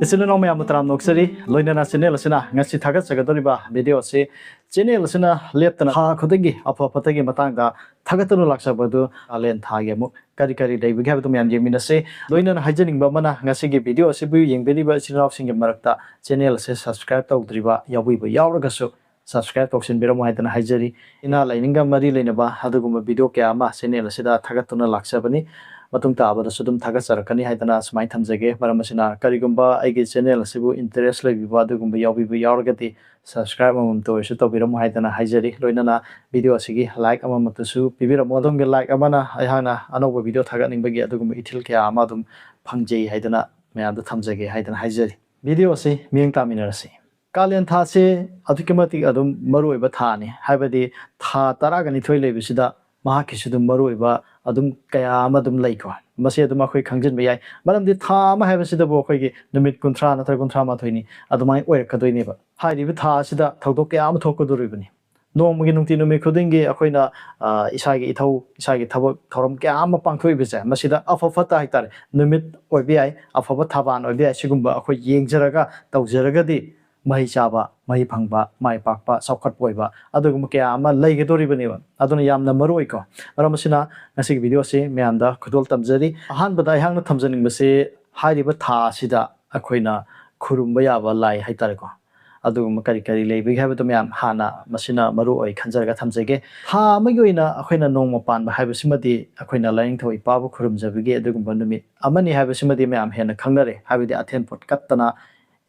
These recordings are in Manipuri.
Isn't no me Amutram Noxeri, Loina Sinelosina, Nasi Tagas Sagadoriba, video say, Jenelosina, Lepton Ha Kotigi, Upper Patagi Matanga, Tagatunu Laksabadu, Alen Tagamu, Karikari Day, we have to me and Jimina say, Loina Hygienic Bamana, Nasigi video, Sibu, Yang Beliba, Sinopsing Marakta, Jenel says, subscribe to Driba, Yawi, Yauragasu. Subscribe to Biramo and Hijeri in a Lininga Mari Linaba, Haduguma video Kama, Senel Sida, Tagatuna Laksabani, Matunta, but the Sudum Tagasarkani Hitanas, my Tamzage, Paramasina, Karigumba, I get Senel Sibu, interest like Vadugumba Yawi, Yargati, subscribe to Shito Biramo Hitana Hijeri, Loinana, video Sigi, like Amamatusu, Pibira Modunga like Amana, Ihana, Anova video Taganing Bagi, Adugum Itilka, Amadum, Pangji, Hidana, May the Tamzage, Hitan Hijeri. Video see, Ming Taminasi. Kalen Thase, Atukimati Adum Maru Batani, Habadi, Tha Taragani Toile Visida, Mahakishudum Maruiba, Adum Kayamadum Lako, Masedumaki Kangjin Bay, Madam the Tama have a sida boki, the mid contra, Nata Contrama Twini, Adumai Ware Kadoiniba. Heidi with Hasida, Todoke Amatoko Duribani. No Muginutino Mikudingi, Aquina, Isagi Ito, Isagi Tabo, Torum Gama Pankuibiza, Masida, Alpha Hitar, Numit or BI, Alpha Taban or BI Shigumba, Aqua Ying Zeraga, Tau Mahi Chaba, Mahi Pangba, Mai Pakpa, Saukat Boiba, Adugumaka, Lake Doribaniva, Adonayam Maruiko, Ramasina, Nasi video say, Meanda, Kudol Tamzeri, Han but I hang the Tamzaning Mase, Heidi Bata Sida, Aquina, Kurumbayava, Lai Hitariko. Adumakari Lay, we have it to Miam Hana, Masina, Maru, Kanzaga Tamzege, Ha Maguina, Aquina Nomapan, Habisimati, Aquina lying to a Babu Kurumzavige, Dugumbanumi, Amani Habisimati Miam Hen, Kangare, have the attend Katana.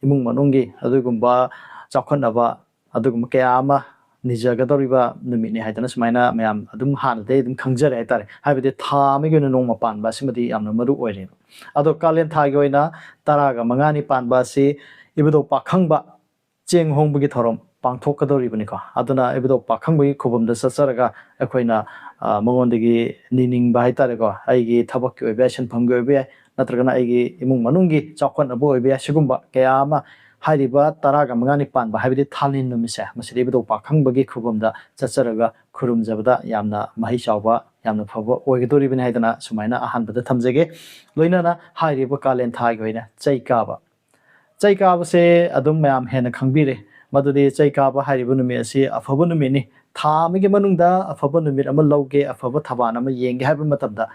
Imung Manungi, Adugumba, Chakonava, Adugum Kayama, Nijagadoriba, Numini Hitanas Mina, Mam, Adum Han, they them Kangzer, have the Tamigun Nomapan, Basimati, Amamaru Orin. Ado Kalen Tagoina, Taraga, Mangani Pan Basi, Ibido Pakangba, Cheng Hong Bugitorum, Pangtokadoribanica, Adona, Ibido Pakangbi, Kubum the Sasaraga, Aquina, Mogondigi, Nining Baitarago, Aigi, Tabaki, Bashan Pangobe. Natragana Igi, Imung Manungi, Chakwan Abo, Biashigumba, Kayama, Haidiba, Taraga, Mangani Pan, but have it Talin Numisa, Masibido Pakang Bagi Kubumda, Satsaraga, Kurum Zabada, Yamna, Mahishawa, Yamna Pavo, Oigaduri Benhadana, Sumaina, a hand but the Tamzege, Loinana, Haidiba Kalen Tagoina, Jaikaba. Jaikaba say, Adum Mam Hena Kangbire, Madudi, Jaikaba, Haidibunumi, a Fabunumini, Tamigamanunda, a Fabunumit, a Maloge, a Fabatabana, Yang, have a matabda.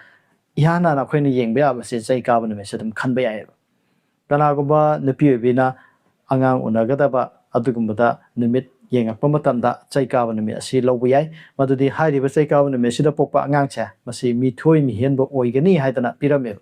Yana na kwene yeng bya ba se chai ka ban me sedum khan ba ya kana go ba nupi bina angang unaga ba adugum da numit yeng akpa matam da chai ka ban me asi lo ba yai madudi hai ri ba chai ka ban me sida pokpa angang cha masi mi thoi mi hen bo oigani haidana pirame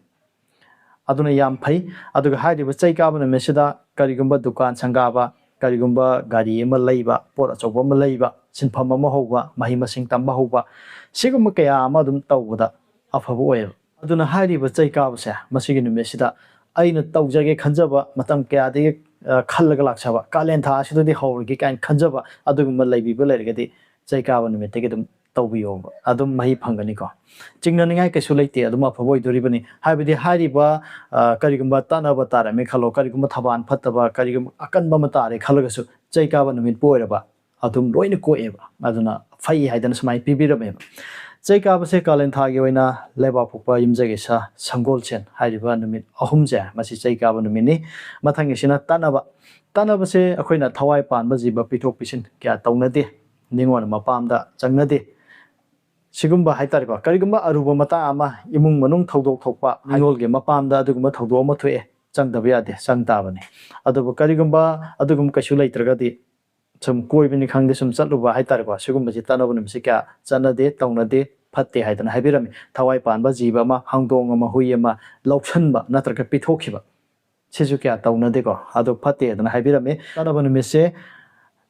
aduna yam phai aduga hai ri ba chai ka ban me sida karigumba dukan sangaba karigumba gari ma leiba pot achoba ma leiba sinpham ma hoba mahi masing tamba hoba sigum kaya ma dum tawda afabo oil aduna hari ba chai ka bse masigi nume sida aina tawjage khanjaba matam kya de khallaga laksaba kalen tha sidodi hawrgi kan khanjaba adugum leibi ba lergadi chai ka nume te gedum tawbiyo adum mahi phangani ko chingnaningai kesu leite adum afabo idoribani habidi hari ba karigumba tanaba tara me khalo karigumba thaban phattaba karigum akanba matare khalaga chai ka nume poiraba adum loina koeba aduna fai haidan smai pibirame Jacob say Kalen Thagi, Leva Pupa, Yimzagisa, Sangol Chen, Haidiba, Numit, Ahumza, Masi Jacob and Mini, Matangishina, Tanaba. Tanaba say, Aquina Tawai Pan, Baziba, Pito Pishin, Katonadi, Ningon, Mapamda, Jangnadi. Sigumba Haitariba, Karigumba, Aruba Matama, Imung Manung Todo Topa, Hangolge, Mapamda, Duguma Todoma Tue, Jangdaviade, Sangtavani. Aduba Karigumba, Adugum Kashulate Tragadi. Some Koibini Kang, some Saluba Haitarba, Sugum Tanabum Sika, Zanade, Tonade, Pate Haitan Habirami, Tawaipan, Bazibama, Hangdong, Mahuyama, Lokshanba, Natraka Pitokiba, Sizuka, Tonadego, Ado Pate and Habirami, Tanaban Mise,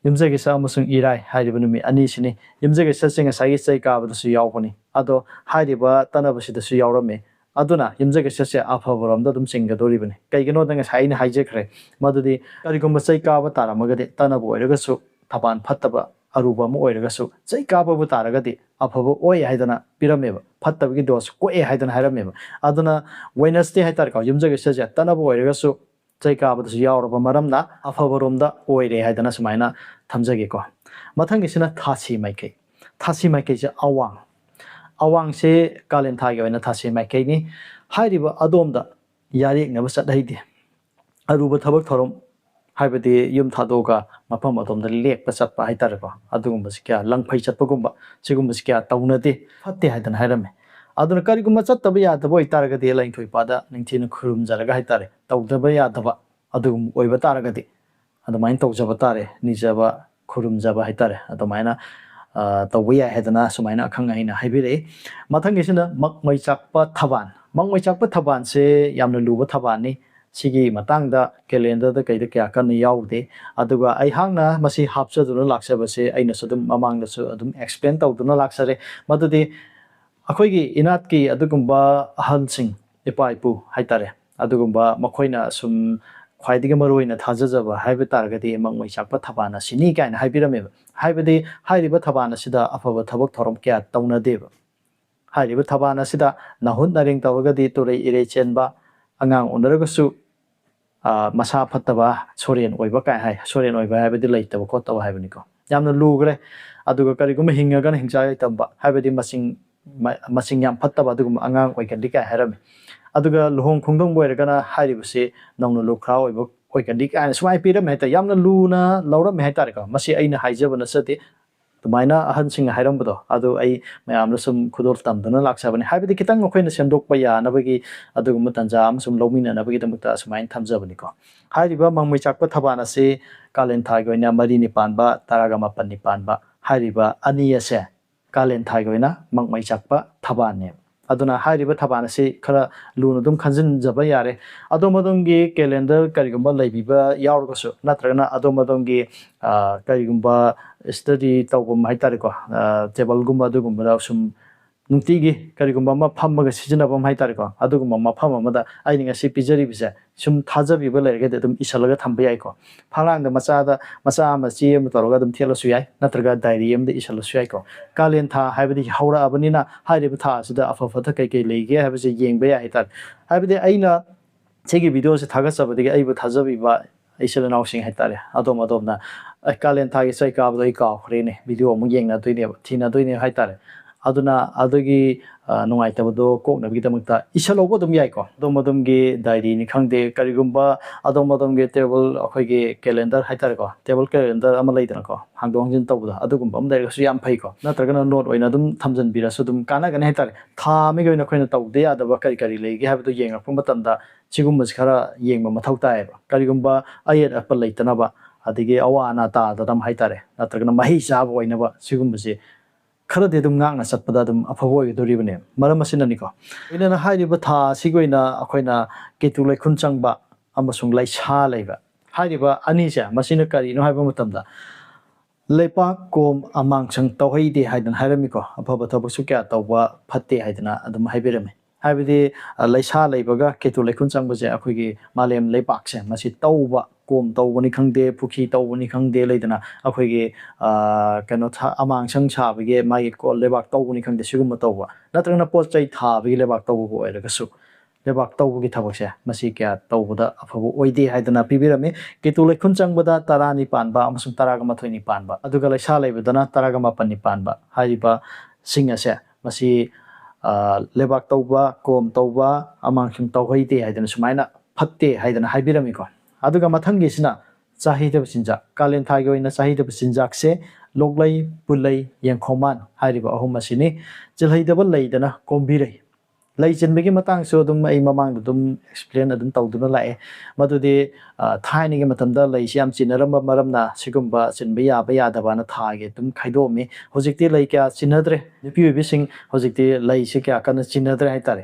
Yumzagisa Musung Irai, Haidibunumi, Anisini, Yumzagisa sing a Sai Gab the Suyawani, Ado Haidiba, Tanabashi the Suyawame. Aduna, Yimzagasa Alphavam, Dodum Singa Doribin, Kaigano than a Hain Hijackre, Madudi, Karigumba Saikaba Taramagadi, Tanabo, Regasu, Taban Pataba, Aruba Moegasu, Saikaba Butaragadi, Alphabo, Oi Haidana, Pirameva, Patavidos, Koe Haidan Harameva, Aduna, Wednesday Hitarka, Yumzagasa, Tanabo Regasu, Saikaba the Yaur of Maramna, Alphavorumda, Oi Haidana Sumina, Tamzagiko. Matangisina Tasi Make. Tasi Make is Awang. Awang se Kalen Thagi na Thasi Makeni, Haidiba Adomda, Yarik never sat Haiti. ꯑꯔꯨꯕ ꯊꯕꯛ ꯊꯧꯔꯝ ꯍꯥꯏꯕꯗꯤ ꯌꯨꯝ ꯊꯥꯗꯣꯛꯑꯒ ꯃꯐꯝ ꯑꯇꯣꯝꯗ ꯂꯦꯛꯄ ꯆꯠꯄ ꯍꯥꯏꯇꯥꯔꯦꯀꯣ ꯑꯗꯨꯒꯨꯝꯕꯁꯤ ꯀꯌꯥ ꯂꯪꯐꯩ ꯆꯠꯄꯒꯨꯝꯕ ꯁꯤꯒꯨꯝꯕꯁꯤ ꯀꯌꯥ ꯇꯧꯅꯗꯦ ꯐꯠꯇꯦ ꯍꯥꯏꯗꯅ ꯍꯥꯏꯔꯝꯃꯦ ꯑꯗꯨꯅ ꯀꯔꯤꯒꯨꯝꯕ ꯆꯠꯇꯕ ꯌꯥꯗꯕ ꯑꯣꯏꯇꯥꯔꯒꯗꯤ ꯂꯥꯏꯅꯤꯡꯊꯧ ꯏꯄꯥꯗ ꯅꯤꯡꯊꯤꯅ ꯈꯨꯔꯨꯝꯖꯔꯒ ꯍꯥꯏꯇꯥꯔꯦ ꯇꯧꯗꯕ ꯌꯥꯗꯕ ꯑꯗꯨꯒꯨꯝꯕ ꯑꯣꯏꯕ ꯇꯥꯔꯒꯗꯤ ꯑꯗꯨꯃꯥꯏꯅ ꯇꯧꯖꯕ ꯇꯥꯔꯦ ꯅꯤꯖꯕ ꯈꯨꯔꯨꯝꯖꯕ ꯍꯥꯏꯇꯥꯔꯦ ꯑꯗꯨꯃꯥꯏꯅ ꯇꯧꯕ ꯌꯥꯏ ꯍꯥꯏꯗꯅ ꯁꯨꯃꯥꯏꯅ ꯑꯈꯪ ꯑꯍꯩꯅ ꯍꯥꯏꯕꯤꯔꯛꯏ ꯃꯊꯪꯒꯤꯁꯤꯅ ꯃꯛꯃꯩ ꯆꯥꯛꯄ ꯊꯕꯥꯟ ꯃꯛꯃꯩ ꯆꯥꯛꯄ ꯊꯕꯥꯟꯁꯦ ꯌꯥꯝꯅ ꯂꯨꯕ ꯊꯕꯥꯟꯅꯤ ꯁꯤꯒꯤ ꯃꯇꯥꯡꯗ ꯀꯦꯂꯦꯟꯗꯔꯗ ꯀꯩꯗ ꯀꯌꯥ ꯀꯟꯅ ꯌꯥꯎꯗꯦ ꯑꯗꯨꯒ ꯑꯩꯍꯥꯛꯅ ꯃꯁꯤ ꯍꯥꯞꯆꯗꯨꯅ ꯂꯥꯛꯆꯕꯁꯦ ꯑꯩꯅꯁꯨ ꯑꯗꯨꯝ ꯃꯃꯥꯡꯗꯁꯨ ꯑꯗꯨꯝ ꯑꯦꯛꯁꯄ꯭ꯂꯦꯟ ꯇꯧꯗꯨꯅ ꯂꯥꯛꯆꯔꯦ ꯃꯗꯨꯗꯤ ꯑꯩꯈꯣꯏꯒꯤ ꯏꯅꯥꯠꯀꯤ ꯑꯗꯨꯒꯨꯝꯕ ꯑꯍꯜꯁꯤꯡ ꯏꯄꯥ ꯏꯄꯨ ꯍꯥꯏꯇꯥꯔꯦ ꯑꯗꯨꯒꯨꯝꯕ ꯃꯈꯣꯏꯅ ꯁꯨꯝ ꯈ꯭ꯋꯥꯏꯗꯒꯤ ꯃꯔꯨꯑꯣꯏꯅ ꯊꯥꯖꯖꯕ ꯍꯥꯏꯕ ꯇꯥꯔꯒꯗꯤ ꯃꯛꯃꯩ ꯆꯥꯛꯄ ꯊꯕꯥꯟ ꯑꯁꯤꯅꯤ ꯀꯥꯏꯅ ꯍꯥꯏꯕꯤꯔꯝꯃꯦꯕ ꯍꯥꯏꯕꯗꯤ ꯍꯥꯏꯔꯤꯕ ꯊꯕꯥꯟ ꯑꯁꯤꯗ ꯑꯐꯕ ꯊꯕꯛ ꯊꯧꯔꯝ ꯀꯌꯥ ꯇꯧꯅꯗꯦꯕ ꯍꯥꯏꯔꯤꯕ ꯊꯕꯥꯟ ꯑꯁꯤꯗ ꯅꯥꯍꯨꯠ ꯅꯔꯦꯡ ꯇꯧꯔꯒꯗꯤ ꯇꯨꯔꯩ ꯏꯔꯩ ꯆꯦꯟꯕ ꯑꯉꯥꯡ ꯎꯅꯔꯒꯁꯨ ꯃꯁꯥ ꯐꯠꯇꯕ ꯁꯣꯔꯦꯟ ꯑꯣꯏꯕ ꯀꯥꯏ ꯍꯥꯏ ꯁꯣꯔꯦꯟ ꯑꯣꯏꯕ ꯍꯥꯏꯕꯗꯤ ꯂꯩꯇꯕ ꯈꯣꯠꯇꯕ ꯍꯥꯏꯕꯅꯤꯀꯣ ꯌꯥꯝꯅ ꯂꯨꯈ꯭ꯔꯦ ꯑꯗꯨꯒ ꯀꯔꯤꯒꯨꯝꯕ ꯍꯤꯡꯉꯒꯅ ꯍꯤꯡꯆꯥ ꯌꯥꯏꯇꯝꯕ ꯍꯥꯏꯕꯗꯤ ꯃꯁꯤꯡ ꯌꯥꯝ ꯐꯠꯇꯕ ꯑꯗꯨꯒꯨꯝꯕ ꯑꯉꯥꯡ ꯑꯣꯏꯒꯜꯂꯤ ꯀꯥꯏ ꯍꯥꯏꯔꯝꯃꯤ ꯑꯗꯨꯒ ꯂꯨꯍꯣꯡ ꯈꯣꯡꯗꯣꯡꯕ ꯑꯣꯏꯔꯒꯅ ꯍꯥꯏꯔꯤꯕꯁꯤ ꯅꯧꯅ ꯂꯨꯈ꯭ꯔꯥ ꯑꯣꯏꯕ ꯑꯣꯏꯒꯜꯂꯤ ꯀꯥꯏꯅ ꯁꯨꯃꯥꯏꯅ ꯄꯤꯔꯝꯃꯦ ꯍꯥꯏꯇꯥꯔꯦ ꯌꯥꯝꯅ ꯂꯨꯅ ꯂꯧꯔꯝꯃꯦ ꯍꯥꯏꯇꯥꯔꯦꯀꯣ ꯃꯁꯤ ꯑꯩꯅ ꯍꯥꯏꯖꯕ ꯅꯠꯆꯗꯦ ꯑꯗꯨꯃꯥꯏꯅ ꯑꯍꯟꯁꯤꯡꯅ ꯍꯥꯏꯔꯝꯕꯗꯣ ꯑꯗꯨ ꯑꯩ ꯃꯌꯥꯝꯅ ꯁꯨm ꯈꯨꯗꯣꯜ ꯇꯝꯗꯨꯅ ꯂꯥꯛꯆꯕꯅꯤ ꯍꯥꯏꯕꯗꯤ ꯈꯤꯇꯪ ꯑꯩꯈꯣꯏꯅ ꯁꯦꯝꯗꯣꯛꯄ ꯌꯥꯅꯕꯒꯤ ꯑꯗꯨꯒꯨꯝꯕ ꯇꯥꯟꯖꯥ ꯑꯃ ꯁꯨꯝ ꯂꯧꯃꯤꯟꯅꯅꯕꯒꯤꯗꯃꯛꯇ ꯑꯁꯨꯃꯥꯏꯅ ꯊꯝꯖꯕꯅꯤꯀꯣ ꯍꯥꯏꯔꯤꯕ ꯃꯪꯃꯩ ꯆꯥꯛꯄ ꯊꯕꯥꯟ ꯑꯁꯤ ꯀꯥꯂꯦꯟ ꯊꯥꯒꯤ ꯑꯣꯏꯅ 4ꯅꯤ ꯄꯥꯟꯕ 15ꯅꯤ ꯄꯥꯟꯕ ꯍꯥꯏꯔꯤꯕ ꯑꯅꯤ ꯑꯁꯦ ꯀꯥꯂꯦꯟ ꯊꯥꯒꯤ ꯑꯣꯏꯅ ꯃꯪꯃꯩ ꯆꯥꯛꯄ ꯊꯕꯥꯟꯅꯦꯕ ꯑꯗꯨꯅ ꯍꯥꯏꯔꯤꯕ ꯊꯕꯥꯟ ꯑꯁꯤ ꯈꯔ ꯂꯨꯅ ꯑꯗꯨꯝ ꯈꯟꯖꯤꯟꯖꯕ ꯌꯥꯔꯦ ꯑꯗꯣꯝ ꯑꯗꯣꯝꯒꯤ ꯀꯦꯂꯦꯟꯗꯔ ꯀꯔꯤꯒꯨꯝꯕ ꯂꯩꯕꯤꯕ ꯌꯥꯎꯔꯒꯁꯨ ꯅꯠꯇ꯭ꯔꯒꯅ ꯑꯗꯣꯝ ꯑꯗꯣꯝꯒꯤ ꯀꯔꯤꯒꯨꯝꯕ ꯁ꯭ꯇꯗꯤ ꯇꯧꯐꯝ ꯍꯥꯏꯇꯥꯔꯦꯀꯣ ꯇꯦꯕꯜꯒꯨꯝꯕ ꯑꯗꯨꯒꯨꯝꯕꯗ ꯁꯨꯝ ꯅꯨꯡꯇꯤꯒꯤ ꯀꯔꯤꯒꯨꯝꯕ ꯑꯃ ꯐꯝꯃꯒ ꯁꯤꯖꯤꯟꯅꯐꯝ ꯍꯥꯏꯇꯥꯔꯦꯀꯣ ꯑꯗꯨꯒꯨꯝꯕ ꯃꯐꯝ ꯑꯃꯗ ꯑꯩꯅ ꯉꯁꯤ ꯄꯤꯖꯔꯤꯕꯁꯦ ꯁꯨꯝ ꯊꯥꯖꯕꯤꯕ ꯂꯩꯔꯒꯗꯤ ꯑꯗꯨꯝ ꯏꯁꯜꯂꯒ ꯊꯝꯕ ꯌꯥꯏꯀꯣ ꯐꯛꯂꯥꯡꯗ ꯃꯆꯥ ꯑꯃ ꯆꯦ ꯑꯃ ꯇꯧꯔꯒ ꯑꯗꯨꯝ ꯊꯦꯠꯂꯁꯨ ꯌꯥꯏ ꯅꯠꯇ꯭ꯔꯒ ꯗꯥꯏꯔꯤ ꯑꯃꯗ ꯏꯁꯜꯂꯁꯨ ꯌꯥꯏꯀꯣ ꯀꯥꯂꯦꯟ ꯊꯥ ꯍꯥꯏꯕꯗꯤ ꯍꯧꯔꯛꯑꯕꯅꯤꯅ ꯍꯥꯏꯔꯤꯕ ꯊꯥ ꯑꯁꯤꯗ ꯑꯐ ꯐꯠꯇ ꯀꯩꯀꯩ ꯂꯩꯒꯦ ꯍꯥꯏꯕꯁꯦ ꯌꯦꯡꯕ ꯌꯥꯏ ꯍꯥꯏꯇꯥꯔꯦ ꯍꯥꯏꯕꯗꯤ ꯑꯩꯅ ꯁꯤꯒꯤ ꯚꯤꯗꯤꯑꯣꯁꯦ ꯊꯥꯒꯠꯆꯕꯗꯒꯤ ꯑꯩꯕꯨ ꯊꯥꯖꯕꯤꯕ ꯏꯆꯤꯜ ꯏꯅꯥꯎꯁꯤꯡ ꯍꯥꯏꯇꯥꯔꯦ ꯑꯗꯣꯝꯅ ꯀꯥꯂꯦꯟ ꯊꯥꯒꯤ ꯆꯩ ꯀꯥꯕꯗꯣ ꯑꯩ ꯀꯥꯎꯈ꯭ꯔꯦꯅꯦ ꯚꯤꯗꯤꯑꯣ ꯑꯃꯨꯛ ꯌꯦꯡꯅꯗꯣꯏꯅꯦꯕ ꯊꯤꯅꯗꯣꯏꯅꯦꯕ ꯍꯥꯏꯇꯥꯔꯦ ꯑꯗꯨꯅ ꯑꯗꯨꯒꯤ ꯅꯨꯡꯉꯥꯏꯇꯕꯗꯣ ꯀꯣꯛꯅꯕꯒꯤꯗꯃꯛꯇ ꯏꯁꯜꯍꯧꯕ ꯑꯗꯨꯝ ꯌꯥꯏꯀꯣ ꯑꯗꯣꯝꯒꯤ ꯗꯥꯏꯔꯤꯅꯤ ꯈꯪꯗꯦ ꯀꯔꯤꯒꯨꯝꯕ ꯑꯗꯣꯝꯒꯤ ꯇꯦꯕꯜ ꯑꯩꯈꯣꯏꯒꯤ ꯀꯦꯂꯦꯟꯗꯔ ꯍꯥꯏꯇꯥꯔꯦꯀꯣ ꯇꯦꯕꯜ ꯀꯦꯂꯦꯟꯗꯔ ꯑꯃ ꯂꯩꯗꯅꯀꯣ ꯍꯥꯡꯗꯣꯛ ꯍꯥꯡꯖꯤꯟ ꯇꯧꯕꯗꯣ ꯑꯗꯨꯒꯨꯝꯕ ꯑꯃ ꯂꯩꯔꯒꯁꯨ ꯌꯥꯝ ꯐꯩꯀꯣ ꯅꯠꯇ꯭ꯔꯒꯅ ꯅꯣꯠ ꯑꯣꯏꯅ ꯑꯗꯨꯝ ꯊꯝꯖꯤꯟꯕꯤꯔꯁꯨ ꯑꯗꯨꯝ ꯀꯥꯟꯅꯒꯅꯤ ꯍꯥꯏꯇꯥꯔꯦ ꯊꯥ ꯑꯃꯒꯤ ꯑꯣꯏꯅ ꯑꯩꯈꯣꯏꯅ ꯇꯧꯗ ꯌꯥꯗꯕ ꯀꯔꯤ ꯀꯔꯤ ꯂꯩꯒꯦ ꯍꯥꯏꯕꯗꯨ ꯌꯦꯡꯉꯛꯄ ꯃꯇꯝꯗ ꯁꯤꯒꯨꯝꯕꯁꯤ ꯈꯔ ꯌꯦꯡꯕ ꯃꯊꯧ ꯇꯥꯏꯌꯦꯕ ꯀꯔꯤꯒꯨꯝꯕ ꯑꯌꯦꯠ ꯑꯄꯟ ꯂꯩꯇꯅꯕ ꯑꯗꯒꯤ ꯑꯋꯥ ꯑꯅꯥ ꯇꯥꯗꯅꯕ ꯍꯥꯏꯇꯥꯔꯦ ꯅꯠꯇ꯭ꯔꯒꯅ ꯃꯍꯩ ꯆꯥꯕ ꯑꯣꯏꯅꯕ ꯁꯤꯒꯨꯝꯕꯁꯤ ꯈꯔꯗꯤ ꯑꯗꯨꯝ ꯉꯥꯛꯅ ꯆꯠꯄꯗ ꯑꯗꯨꯝ ꯑꯐꯕ ꯑꯣꯏꯒꯗꯧꯔꯤꯕꯅꯦ ꯃꯔꯝ ꯑꯁꯤꯅꯅꯤꯀꯣ ꯂꯣꯏꯅꯅ ꯍꯥꯏꯔꯤꯕ ꯊꯥ ꯑꯁꯤꯒꯤ ꯑꯣꯏꯅ ꯑꯩꯈꯣꯏꯅ ꯀꯦꯇꯨ ꯂꯩꯈꯨꯟ ꯆꯪꯕ ꯑꯃꯁꯨꯡ ꯂꯩꯁꯥ ꯂꯩꯕ ꯍꯥꯏꯔꯤꯕ ꯑꯅꯤꯁꯦ ꯃꯁꯤꯅ ꯀꯔꯤꯅꯣ ꯍꯥꯏꯕ ꯃꯇꯝꯗ ꯂꯩꯄꯥꯛ ꯀꯣꯝ ꯑꯃꯥꯡꯁꯪ ꯇꯧꯍꯩꯗꯦ ꯍꯥꯏꯗꯅ ꯍꯥꯏꯔꯝꯃꯤꯀꯣ ꯑꯐꯕ ꯊꯕꯛꯁꯨ ꯀꯌా ꯇꯧꯕ ꯐꯠꯇꯦ ꯍꯥꯏꯗꯅ ꯑꯗꯨꯝ ꯍꯥꯏꯕꯤꯔꯝꯃꯤ ꯍꯥꯏꯕꯗꯤ ꯂꯩꯁꯥ ꯂꯩꯕꯒ ꯀꯦꯇꯨ ꯂꯩꯈꯨꯟ ꯆꯪꯕꯁꯦ ꯑꯩꯈꯣꯏꯒꯤ ꯃꯥꯂꯦꯝ ꯂꯩꯄꯥꯛꯁꯦ ꯃꯁꯤ ꯇꯧꯕ ꯀꯣꯝ ꯇꯧꯕꯅꯤ ꯈꯪꯗꯦ ꯄꯨꯈ꯭ꯔꯤ ꯇꯧꯕꯅꯤ ꯈꯪꯗꯦ ꯂꯩꯗꯅ ꯑꯩꯈꯣꯏꯒꯤ ꯀꯩꯅꯣ ꯑꯃꯥꯡꯁꯪ ꯁꯥꯕꯒꯤ ꯃꯥꯒꯤ ꯂꯩꯕꯥꯛ ꯇꯧꯕꯅꯤ ꯈꯪꯗꯦ ꯁꯤꯒꯨꯝꯕ ꯇꯧꯕ ꯅꯠꯇ꯭ꯔꯒꯅ ꯄꯣꯠ ꯆꯩ ꯊꯥꯕꯒꯤ ꯂꯩꯕꯥꯛ ꯇꯧꯕꯕꯨ ꯑꯣꯏꯔꯒꯁꯨ ꯂꯩꯕꯥꯛ ꯇꯧꯕꯒꯤ ꯊꯕꯛꯁꯦ ꯃꯁꯤ kaya ꯇꯧꯕꯗ ꯑꯐꯕ ꯑꯣꯏꯗꯦ ꯍꯥꯏꯗꯅ ꯄꯤꯕꯤꯔꯝꯃꯤ ꯀꯦꯇꯨ ꯂꯩꯈꯨꯟ ꯆꯪꯕꯗ 10ꯅꯤ ꯄꯥꯟꯕ ꯑꯃꯁꯨꯡ 11ꯅꯤ ꯄꯥꯟꯕ ꯑꯗꯨꯒ ꯂꯩꯁꯥ ꯂꯩꯕꯗꯅ 18ꯅꯤ ꯄꯥꯟꯕ ꯍꯥꯏꯔꯤꯕ ꯁꯤꯡ ꯑꯁꯦ ꯃꯁꯤ ꯂꯩꯕꯥꯛ ꯇꯧꯕ ꯀꯣꯝ ꯇꯧꯕ ꯑꯃꯥꯡꯁꯪ ꯇꯧꯍꯩꯗꯦ ꯍꯥꯏꯗꯅ ꯁꯨꯃꯥꯏꯅ ꯐꯠꯇꯦ ꯍꯥꯏꯗꯅ ꯍꯥꯏꯕꯤꯔꯝꯃꯤꯀꯣ ꯑꯗꯨꯒ ꯃꯊꯪꯒꯤꯁꯤना ꯆꯥꯍꯩꯗꯕ ꯆꯤꯟꯖꯥꯛ ꯀꯥꯂꯦꯟ ꯊꯥꯒꯤ ꯑꯣꯏꯅ ꯆꯥꯍꯩꯗꯕ ꯆꯤꯟꯖꯥꯛꯁꯦ ꯂꯣꯛꯂꯩ ꯄꯨꯜꯂꯩ ꯌꯦꯡꯈꯣꯃꯥꯟ ꯍꯥꯏꯔꯤꯕ ꯑꯍꯨꯝ ꯑꯁꯤꯅꯤ ꯆꯤꯜꯍꯩꯗꯕ ꯂꯩꯗꯅ ꯀꯣꯝꯕꯤꯔꯩ ꯂꯩ ꯆꯤꯟꯕꯒꯤ ꯃꯇꯥꯡꯁꯨ ꯑꯗꯨꯝ ꯑꯩ ꯃꯃꯥꯡꯗ ꯑꯗꯨꯝ ꯑꯦꯛꯁꯄ꯭ꯂꯦꯟ ꯑꯗꯨꯝ ꯇꯧꯗꯨꯅ ꯂꯥꯛꯑꯦ ꯃꯗꯨꯗꯤ ꯊꯥꯏꯅꯒꯤ ꯃꯇꯝꯗ ꯂꯩꯁꯤ ꯌꯥꯝ ꯆꯤꯟꯅꯔꯝꯕ ꯃꯔꯝꯅ ꯁꯤꯒꯨꯝꯕ ꯆꯤꯟꯕ ꯌꯥꯕ ꯌꯥꯗꯕꯅ ꯊꯥꯒꯤ ꯑꯗꯨꯝ ꯈꯥꯏꯗꯣꯛꯑꯝꯃꯤ ꯍꯧꯖꯤꯛꯇꯤ ꯂꯩ kaya ꯆꯤꯟꯅꯗ꯭ꯔꯦ ꯅꯨꯄꯤ ꯑꯣꯏꯕꯤꯁꯤꯡ ꯍꯧꯖꯤꯛꯇꯤ ꯂꯩꯁꯤ kaya ꯀꯟꯅ ꯆꯤꯟꯅꯗ꯭ꯔꯦ ꯍꯥꯏꯇꯥꯔꯦ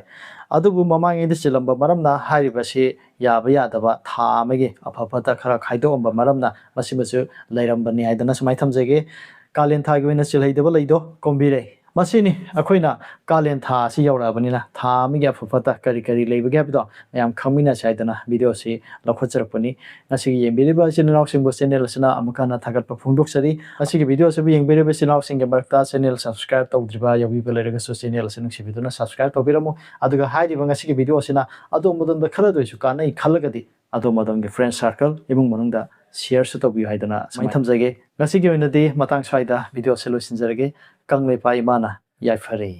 ꯑꯗꯨꯕꯨ ꯃꯃꯥꯡꯉꯩꯗ ꯆꯤꯜꯂꯝꯕ ꯃꯔꯝꯅ ꯍꯥꯏꯔꯤꯕꯁꯤ ꯌꯥꯕ ꯌꯥꯗꯕ ꯊꯥ ꯑꯃꯒꯤ ꯑꯐ ꯐꯠꯇ ꯈꯔ ꯈꯥꯏꯗꯣꯛꯑꯝꯕ ꯃꯔꯝꯅ ꯃꯁꯤꯃꯁꯨ ꯂꯩꯔꯝꯕꯅꯤ ꯍꯥꯏꯗꯅ ꯁꯨꯃꯥꯏꯅ ꯊꯝꯖꯒꯦ ꯀꯥꯂꯦꯟ ꯊꯥꯒꯤ ꯑꯣꯏꯅ ꯆꯤꯜꯍꯩꯗꯕ ꯂꯩꯗꯣ ꯀꯣꯝꯕꯤꯔꯩ ꯃꯁꯤꯅꯤ ꯑꯩꯈꯣꯏꯅ ꯀꯥꯂꯦꯟ ꯊꯥ ꯑꯁꯤ ꯌꯧꯔꯛꯑꯕꯅꯤꯅ ꯊꯥ ꯑꯃꯒꯤ ꯑꯐ ꯐꯠꯇ ꯀꯔꯤ ꯀꯔꯤ ꯂꯩꯕꯒꯦ ꯍꯥꯏꯕꯗꯣ ꯃꯌꯥꯝ ꯈꯪꯃꯤꯟꯅꯁꯤ ꯍꯥꯏꯗꯅ ꯚꯤꯗꯤꯑꯣꯁꯤ ꯂꯧꯈꯠꯆꯔꯛꯄꯅꯤ ꯉꯁꯤꯒꯤ ꯌꯦꯡꯕꯤꯔꯤꯕ ꯏꯆꯤꯜ ꯏꯅꯥꯎꯁꯤꯡꯕꯨ ꯆꯦꯅꯦꯜ ꯑꯁꯤꯅ ꯑꯃꯨꯛ ꯍꯟꯅ ꯊꯥꯒꯠꯄ ꯐꯣꯡꯗꯣꯛꯆꯔꯤ ꯃꯁꯤꯒꯤ ꯚꯤꯗꯤꯑꯣ ꯑꯁꯤꯕꯨ ꯌꯦꯡꯕꯤꯔꯤꯕ ꯏꯆꯤꯜ ꯏꯅꯥꯎꯁꯤꯡꯒꯤ ꯃꯔꯛꯇ ꯆꯦꯅꯦꯜ ꯁꯕꯁꯀ꯭ꯔꯥꯏꯕ ꯇꯧꯗ꯭ꯔꯤꯕ ꯌꯥꯎꯕꯤꯕ ꯂꯩꯔꯒꯁꯨ ꯆꯦꯅꯦꯜ ꯑꯁꯤ ꯅꯨꯡꯁꯤꯕꯤꯗꯨꯅ ꯁꯕꯁꯀ꯭ꯔꯥꯏꯕ ꯇꯧꯕꯤꯔꯝꯃꯨ ꯑꯗꯨꯒ ꯍꯥꯏꯔꯤꯕ ꯉꯁꯤꯒꯤ ꯚꯤꯗꯤꯑꯣ ꯑꯁꯤꯅ ꯑꯗꯣꯝꯗ ꯈꯔꯗ ꯑꯣꯏꯁꯨ ꯀꯥꯟꯅꯩ ꯈꯜꯂꯒꯗꯤ ꯑꯗꯣꯝꯒꯤ ꯐ꯭ꯔꯦꯟ ꯁꯥꯔꯀꯜ ꯏꯃꯨꯡ ꯃꯅꯨꯡꯗ ꯁꯤꯌꯔꯁꯨ ꯇꯧꯕꯤꯌꯨ ꯍꯥꯏꯗꯅ ꯁꯨꯃꯥꯏꯅ ꯊꯝꯖꯒꯦ ꯉꯁꯤꯒꯤ ꯑꯣꯏꯅꯗꯤ ꯃꯇꯥꯡ ꯁ꯭ꯋꯥꯏꯗ ꯚꯤꯗꯤꯑꯣ ꯑꯁꯤ ꯂꯣꯏꯁꯤꯟꯖꯔꯒꯦ ꯀꯪꯂꯩꯄꯥꯛ ꯏꯃꯥꯅ ꯌꯥꯏꯐꯔꯦ